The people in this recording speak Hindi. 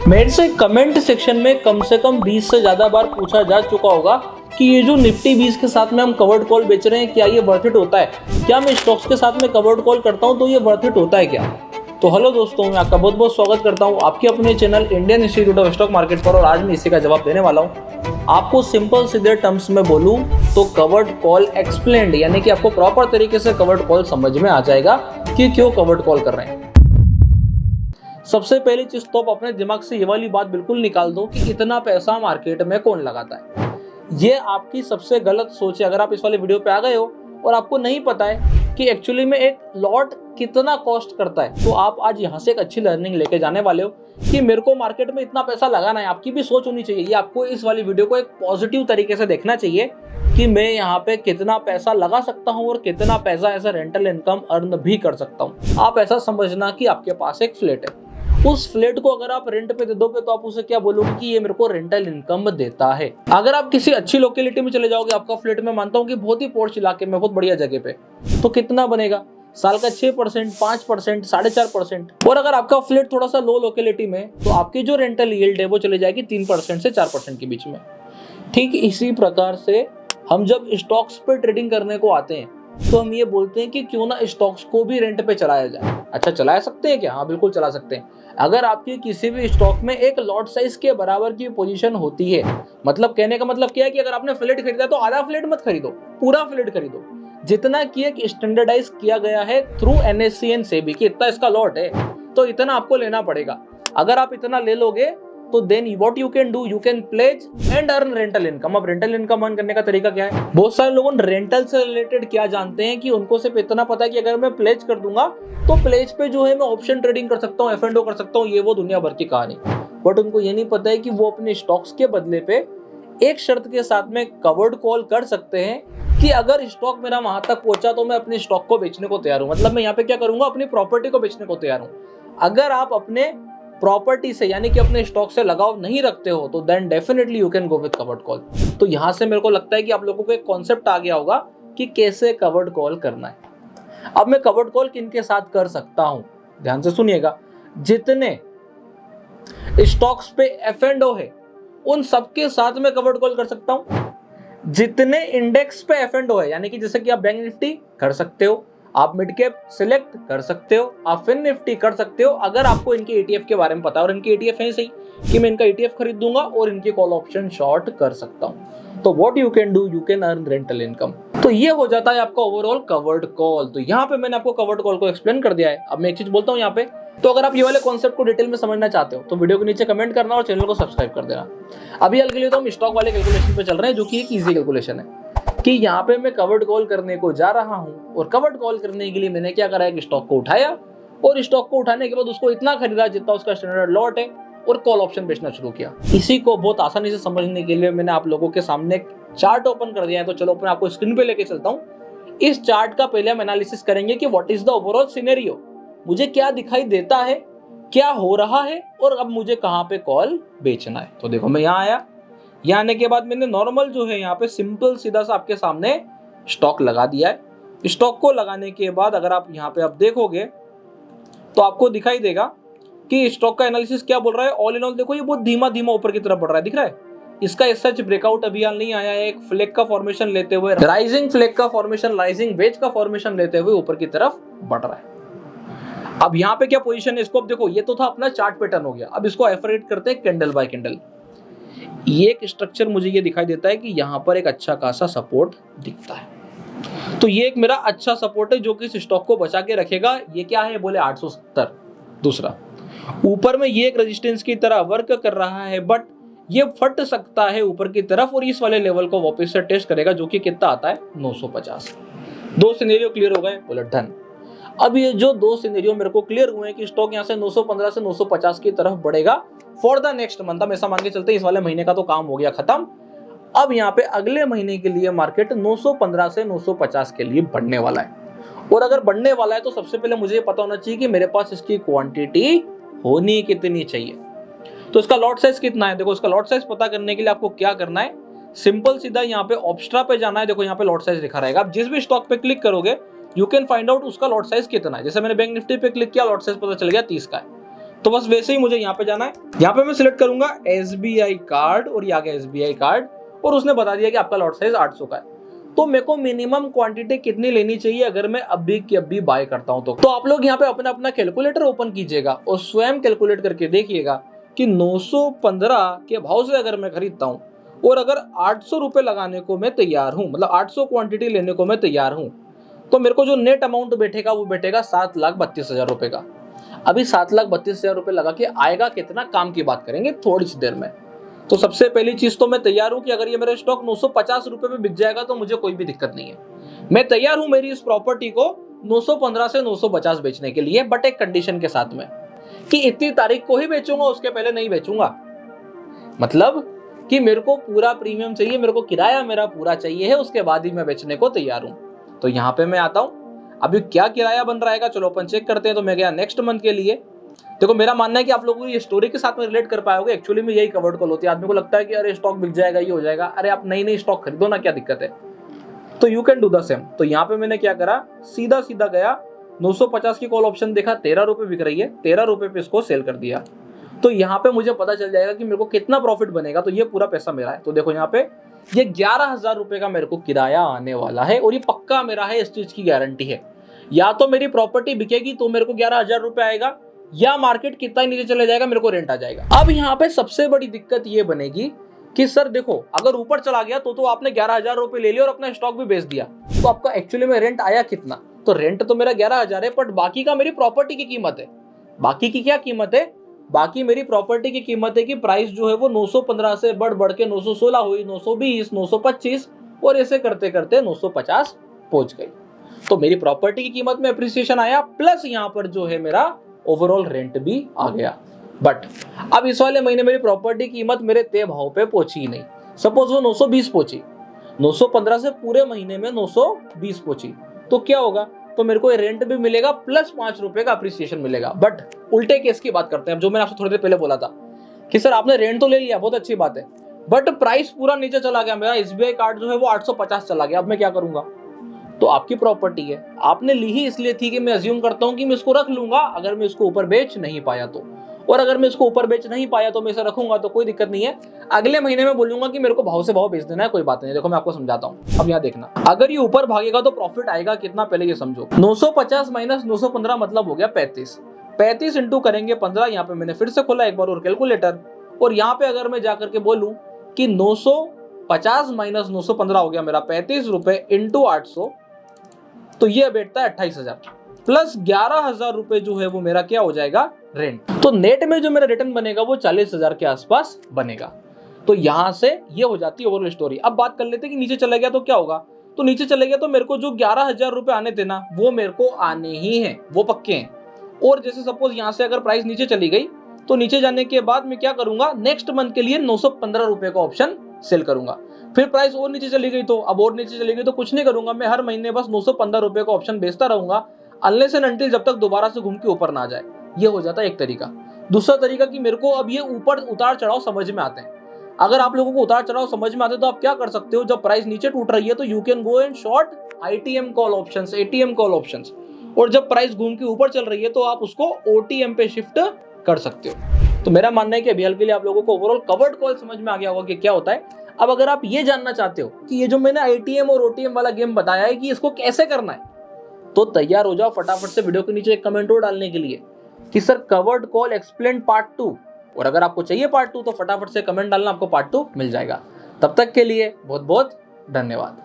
मेरे से कमेंट सेक्शन में कम से कम 20 से ज़्यादा बार पूछा जा चुका होगा कि ये जो निफ्टी 20 के साथ में हम कवर्ड कॉल बेच रहे हैं, क्या ये वर्थ इट होता है? क्या मैं स्टॉक्स के साथ में कवर्ड कॉल करता हूँ तो ये वर्थ इट होता है क्या? तो हेलो दोस्तों, मैं आपका बहुत बहुत स्वागत करता हूँ आपके अपने channel Indian institute of stock market पर। और आज मैं इसी का जवाब देने वाला हूँ। आपको सिंपल सीधे टर्म्स में बोलूँ तो कवर्ड कॉल एक्सप्लेन्ड, यानी कि आपको प्रॉपर तरीके से कवर्ड कॉल समझ में आ जाएगा कि क्यों कवर्ड कॉल कर रहे हैं। सबसे पहली चीज तो आप अपने दिमाग से ये वाली बात बिल्कुल निकाल दो कि इतना पैसा मार्केट में कौन लगाता है। ये आपकी सबसे गलत सोच है। अगर आप इस वाले वीडियो पे आ गए हो और आपको नहीं पता है कि एक्चुअली में एक लॉट कितना कॉस्ट करता है, तो आप आज यहाँ से एक अच्छी लर्निंग लेके जाने वाले हो कि मेरे को मार्केट में इतना पैसा लगाना है। आपकी भी सोच होनी चाहिए। ये आपको इस वाली वीडियो को एक पॉजिटिव तरीके से देखना चाहिए कि मैं यहाँ पे कितना पैसा लगा सकता हूँ और कितना पैसा ऐसा रेंटल इनकम अर्न भी कर सकता हूँ। आप ऐसा समझना कि आपके पास एक फ्लैट है, उस फ्लैट को अगर आप रेंट पे दे दोगे तो आप उसे क्या बोलोगे कि ये मेरे को रेंटल इनकम देता है। अगर आप किसी अच्छी लोकेलिटी में चले जाओगे, आपका फ्लैट मैं मानता हूँ कि बहुत ही पॉश इलाके में, बहुत बढ़िया जगह पे, तो कितना बनेगा? साल का 6%, 5%, 4.5%। और अगर आपका फ्लैट थोड़ा सा लो लोकेलिटी में, तो आपकी जो रेंटल यील्ड है वो चले जाएगी 3% से 4% के बीच में। ठीक इसी प्रकार से हम जब स्टॉक्स पे ट्रेडिंग करने को आते हैं तो हम ये बोलते हैं कि क्यों ना स्टॉक्स को भी रेंट पे चलाया जाए। अच्छा, चला सकते हैं क्या? हाँ, बिल्कुल चला सकते हैं। अगर आपकी किसी भी स्टॉक में एक लॉट साइज के बराबर की पोजीशन होती है, मतलब कहने का मतलब क्या है कि अगर आपने फ्लैट खरीदा तो आधा फ्लैट मत खरीदो, पूरा फ्लैट खरीदो। जितना कि एक स्टैंडर्डाइज किया गया है थ्रू एनएससी एंड सेबी कि इतना इसका लॉट है तो इतना आपको लेना पड़ेगा। अगर आप इतना ले लोगे तो then what you can do, you can pledge and earn rental income. अब रेंटल इनकम अर्न करने का तरीका क्या है? बहुत सारे लोग रेंटल से रिलेटेड क्या जानते हैं कि उनको सिर्फ इतना पता है कि अगर मैं प्लेज कर दूंगा तो प्लेज पे जो है मैं ऑप्शन ट्रेडिंग कर सकता हूँ, एफ एंड ओ कर सकता हूँ, ये वो दुनिया भर की कहानी। बट उनको ये नहीं पता है कि वो अपने स्टॉक्स के बदले पे एक शर्त के साथ में कवर्ड कॉल कर सकते हैं कि अगर स्टॉक मेरा वहां तक पहुंचा तो मैं अपने स्टॉक को बेचने को तैयार हूं। मतलब मैं यहाँ पे क्या करूंगा? अपनी प्रॉपर्टी को बेचने को तैयार हूं। अगर आप अपने प्रॉपर्टी से यानी कि अपने स्टॉक से लगाव नहीं रखते हो तो then definitely you can go with covered call. तो यहां से मेरे को लगता है कि आप लोगों को एक कॉन्सेप्ट आ गया होगा कि कैसे कवर्ड कॉल करना है। अब मैं कवर्ड कॉल किनके साथ कर सकता हूं, ध्यान से सुनिएगा। जितने स्टॉक्स पे एफ एंड ओ है उन सबके साथ में कवर्ड कॉल कर सकता हूं। जितने इंडेक्स पे एफ एंड ओ है, यानी कि जैसे कि आप बैंक निफ्टी कर सकते हो, आप मिड कैप सिलेक्ट कर सकते हो, आप फिन निफ्टी कर सकते हो, अगर आपको इनके ईटीएफ के बारे में पता है। और इनके ईटीएफ है सही कि मैं इनका ईटीएफ खरीद दूंगा और इनके कॉल ऑप्शन शॉर्ट कर सकता हूं। तो what you can do, you can earn rental income. तो ये हो जाता है आपका ओवरऑल कवर्ड कॉल। तो यहाँ पे मैंने आपको कवर्ड कॉल को एक्सप्लेन कर दिया है। अब मैं एक चीज बोलता हूँ यहाँ पे, तो अगर आप ये वाले कॉन्सेप्ट को डिटेल में समझना चाहते हो तो वीडियो के नीचे कमेंट करना और चैनल को सब्सक्राइब कर देना। अभी हाल के लिए तो हम स्टॉक वाले कैलकुलेशन पे चल रहे हैं, जो कि एक इजी कैलकुलेशन है कि यहाँ पे मैं कवर्ड कॉल करने को जा रहा हूँ। और कवर्ड कॉल करने के लिए मैंने क्या करा है कि स्टॉक को उठाया और स्टॉक को उठाने के बाद उसको इतना खरीदा जितना उसका स्टैंडर्ड लॉट है और कॉल ऑप्शन बेचना शुरू किया। इसी को बहुत आसानी से समझने के लिए मैंने आप लोगों के सामने एक चार्ट ओपन कर दिया है। तो चलो मैं आपको स्क्रीन पे लेके चलता हूँ। इस चार्ट का पहले हम एनालिसिस करेंगे कि what is the overall scenario, मुझे क्या दिखाई देता है, क्या हो रहा है और अब मुझे कहाँ पे कॉल बेचना है। तो देखो मैं यहाँ आया, यहाँ आने के बाद मैंने नॉर्मल जो है यहाँ पे सिंपल सीधा सा आपके सामने स्टॉक लगा दिया है। स्टॉक को लगाने के बाद अगर आप यहाँ पे आप देखोगे तो आपको दिखाई देगा कि स्टॉक का एनालिसिस क्या बोल रहा है। ऑल इन ऑल देखो ये बहुत धीमा धीमा ऊपर की तरफ बढ़ रहा है, दिख रहा है। इसका इस सच ब्रेकआउट अभी हाल नहीं आया है। एक फ्लैग का फॉर्मेशन लेते हुए, राइजिंग फ्लैग का फॉर्मेशन, राइजिंग वेज का फॉर्मेशन लेते हुए ऊपर की तरफ बढ़ रहा है। अब यहाँ पे क्या पोजीशन है, इसको अब देखो, ये तो था अपना चार्ट पैटर्न हो गया। अब इसको एफरेट करते हैं कैंडल बाय कैंडल। ये एक स्ट्रक्चर मुझे ये दिखाई देता है कि यहाँ पर एक अच्छा खासा सपोर्ट दिखता है। तो ये एक मेरा अच्छा सपोर्ट है जो कि इस स्टॉक को बचा के रखेगा। ये क्या है बोले 870। दूसरा, ऊपर में ये एक रेजिस्टेंस की तरह वर्क कर रहा है, बट ये फट सकता है ऊपर की तरफ और इस वाले लेवल को वापस से टेस्ट करेगा, जो कि कितना आता है 950। दो सिनेरियो क्लियर हो गए, बोले डन। अब ये जो दो सिनेरियो मेरे को क्लियर हुए हैं कि स्टॉक यहाँ से 915 से 950 की तरफ बढ़ेगा फॉर द नेक्स्ट मंथ। हम ऐसा मान के चलते हैं इस वाले महीने का तो काम हो गया खत्म। अब यहाँ पे अगले महीने के लिए मार्केट 915 से 950 के लिए बढ़ने वाला है। और अगर बढ़ने वाला है तो सबसे पहले मुझे पता होना चाहिए कि मेरे पास इसकी क्वांटिटी होनी कितनी चाहिए। तो इसका लॉट साइज कितना है? देखो, इसका लॉट साइज पता करने के लिए आपको क्या करना है, सिंपल सीधा यहाँ पे ऑब्स्ट्रा पे जाना है। देखो यहाँ पे लॉट साइज लिखा रहेगा। आप जिस भी स्टॉक पे क्लिक करोगे यू कैन फाइंड आउट उसका लॉट साइज कितना है। जैसे मैंने बैंक निफ्टी पे क्लिक किया, लॉट साइज पता चल गया 30 का है। तो बस वैसे ही मुझे यहाँ पे जाना है। यहाँ पे मैं सिलेक्ट करूंगा SBI कार्ड और ये आ गया SBI कार्ड और उसने बता दिया कि आपका लॉट साइज 800 का है। तो मेरे को मिनिमम क्वांटिटी कितनी लेनी चाहिए अगर मैं अभी की अभी बाय करता हूं तो आप लोग यहाँ पे अपना अपना कैलकुलेटर ओपन कीजिएगा और स्वयं कैलकुलेट करके देखिएगा कि 915 के भाव से अगर मैं खरीदता हूं और अगर 800 रुपए लगाने को मैं तैयार हूं, मतलब 800 क्वांटिटी लेने को मैं तैयार हूं, तो मेरे को जो नेट अमाउंट बैठेगा वो बैठेगा 7,32,000 रुपए का। अभी 7,32,000 रुपए लगा के आएगा कितना, काम की बात करेंगे थोड़ी सी देर में। तो सबसे पहली चीज तो मैं तैयार हूं कि अगर ये मेरा स्टॉक 950 रुपए में बिक जाएगा तो मुझे कोई भी दिक्कत नहीं है। मैं तैयार हूं मेरी इस प्रॉपर्टी को 915 से 950 बेचने के लिए, बट एक कंडीशन के साथ में कि इतनी तारीख को ही बेचूंगा, उसके पहले नहीं बेचूंगा। मतलब कि मेरे को पूरा प्रीमियम चाहिए, मेरे को किराया मेरा पूरा चाहिए है, उसके बाद ही मैं बेचने को तैयार हूं। तो यहाँ पे मैं आता हूं, अभी क्या किराया बन रहा है चलो अपन चेक करते हैं। तो मैं गया नेक्स्ट मंथ के लिए। देखो मेरा मानना है कि आप लोगों को ये स्टोरी के साथ में रिलेट कर पाओगे। एक्चुअली में यही कवर्ड कॉल होती है। आदमी को लगता है कि अरे स्टॉक बिक जाएगा, ये हो जाएगा। अरे आप नई स्टॉक खरीदो ना, क्या दिक्कत है। तो you can do the same. तो यहाँ पे मैंने क्या करा, सीधा गया 950 की कॉल ऑप्शन देखा, 13 रुपए बिक रही है, 13 रुपए पे इसको सेल कर दिया। तो यहाँ पे मुझे पता चल जाएगा कि मेरे को कितना प्रॉफिट बनेगा। तो ये पूरा पैसा मेरा है। तो देखो यहाँ पे ये 11,000 रुपए का मेरे को किराया आने वाला है और ये पक्का मेरा है, इस चीज की गारंटी है। या तो मेरी प्रॉपर्टी बिकेगी तो मेरे को 11,000 रुपए आएगा, या मार्केट कितना ही नीचे चले जाएगा मेरे को रेंट आ जाएगा। अब यहाँ पे सबसे बड़ी दिक्कत ये बनेगी कि सर देखो अगर ऊपर चला गया तो आपने 11,000 रुपए ले लिया और अपना स्टॉक भी बेच दिया, तो आपका एक्चुअली में रेंट आया कितना। तो रेंट तो मेरा 11,000 है, बट बाकी का मेरी प्रॉपर्टी की कीमत है। बाकी की क्या कीमत है, बाकी मेरी प्रॉपर्टी की कीमत है कि प्राइस जो है वो 915 से बढ़ के 916 हुई, 920, 925 और ऐसे करते करते 950 पहुंच गई। तो मेरी प्रॉपर्टी की कीमत में अप्रिसिएशन आया, प्लस यहाँ पर जो है मेरा ओवरऑल रेंट भी आ गया। बट अब इस वाले महीने मेरी प्रॉपर्टी की कीमत मेरे तय भाव पे पहुंची ही नहीं। सपोज वो 920 पहुंची, 915 से पूरे महीने में 920 पहुंची, तो क्या होगा, तो मेरे को रेंट भी मिलेगा प्लस 5 रुपए का अप्रिसिएशन मिलेगा। बट उल्टे केस की बात करते हैं, जो मैंने आपसे थोड़ी देर पहले बोला था कि सर आपने रेंट तो ले लिया, बहुत अच्छी बात है, बट प्राइस पूरा नीचे चला गया, मेरा SBI कार्ड जो है वो 850 चला गया। अब मैं क्या करूंगा। तो आपकी प्रॉपर्टी है, आपने ली ही इसलिए थी कि मैं अज्यूम करता हूं कि मैं इसको रख लूंगा अगर मैं इसको ऊपर बेच नहीं पाया तो, और अगर मैं इसको ऊपर बेच नहीं पाया तो मैं इसे रखूंगा तो कोई दिक्कत नहीं है। अगले महीने में बोलूंगा कि मेरे को भाव से भाव बेच देना है, कोई बात नहीं। देखो मैं आपको समझाता हूं। अब यहाँ देखना, अगर ये ऊपर भागेगा तो प्रॉफिट आएगा कितना, पहले ये समझो। 950 माइनस 915 मतलब हो गया 35 इंटू करेंगे 15। यहाँ पे मैंने फिर से खोला एक बार और कैलकुलेटर, और यहाँ पे अगर मैं जाकर के बोलूं कि 950 माइनस 915 हो गया मेरा 35 रुपए इंटू 800, तो ये बैठता है 28,000 प्लस 11,000 रुपए जो है वो मेरा क्या हो जाएगा, रेंट। तो नेट में जो मेरा रिटर्न बनेगा वो 40,000 के आसपास बनेगा। तो यहां से ये हो जाती है ओवरऑल स्टोरी। अब बात कर लेते हैं कि नीचे चला गया तो क्या होगा। तो नीचे चले गया तो मेरे को जो 11,000 रुपए आने थे ना, वो मेरे को आने ही हैं, वो पक्के हैं। और जैसे सपोज यहाँ से अगर प्राइस नीचे चली गई तो नीचे जाने के बाद मैं क्या करूंगा, नेक्स्ट मंथ के लिए 915 रुपए का ऑप्शन सेल करूंगा। फिर प्राइस और नीचे चली गई तो अब और नीचे चली गई तो कुछ नहीं करूंगा, मैं हर महीने बस 915 रुपए का ऑप्शन बेचता रहूंगा, अनलेस एंड अनटिल जब तक दोबारा से घूम के ऊपर ना आ जाए। ये हो जाता है एक तरीका। दूसरा तरीका कि मेरे को अब ये ऊपर उतार चढ़ाव समझ में आते हैं। अगर आप लोगों को उतार चढ़ाव समझ में आते तो आप क्या कर सकते हो, जब प्राइस नीचे टूट रही है तो you can go and short ITM call options, ATM call options, और जब प्राइस घूम के ऊपर चल रही है तो आप उसको OTM पे शिफ्ट कर सकते हो। तो मेरा मानना है कि अभी हाल के लिए आप लोगों को ओवरऑल कवर्ड कॉल समझ में आ गया होगा कि क्या होता है। अब अगर आप ये जानना चाहते हो कि ये जो मैंने ITM और OTM वाला गेम बताया है कि इसको कैसे करना है, तो तैयार हो जाओ फटाफट से वीडियो के नीचे एक कमेंट और डालने के लिए कि sir covered call explain part 2। और अगर आपको चाहिए पार्ट 2 तो फटाफट से कमेंट डालना, आपको पार्ट 2 मिल जाएगा। तब तक के लिए बहुत बहुत धन्यवाद।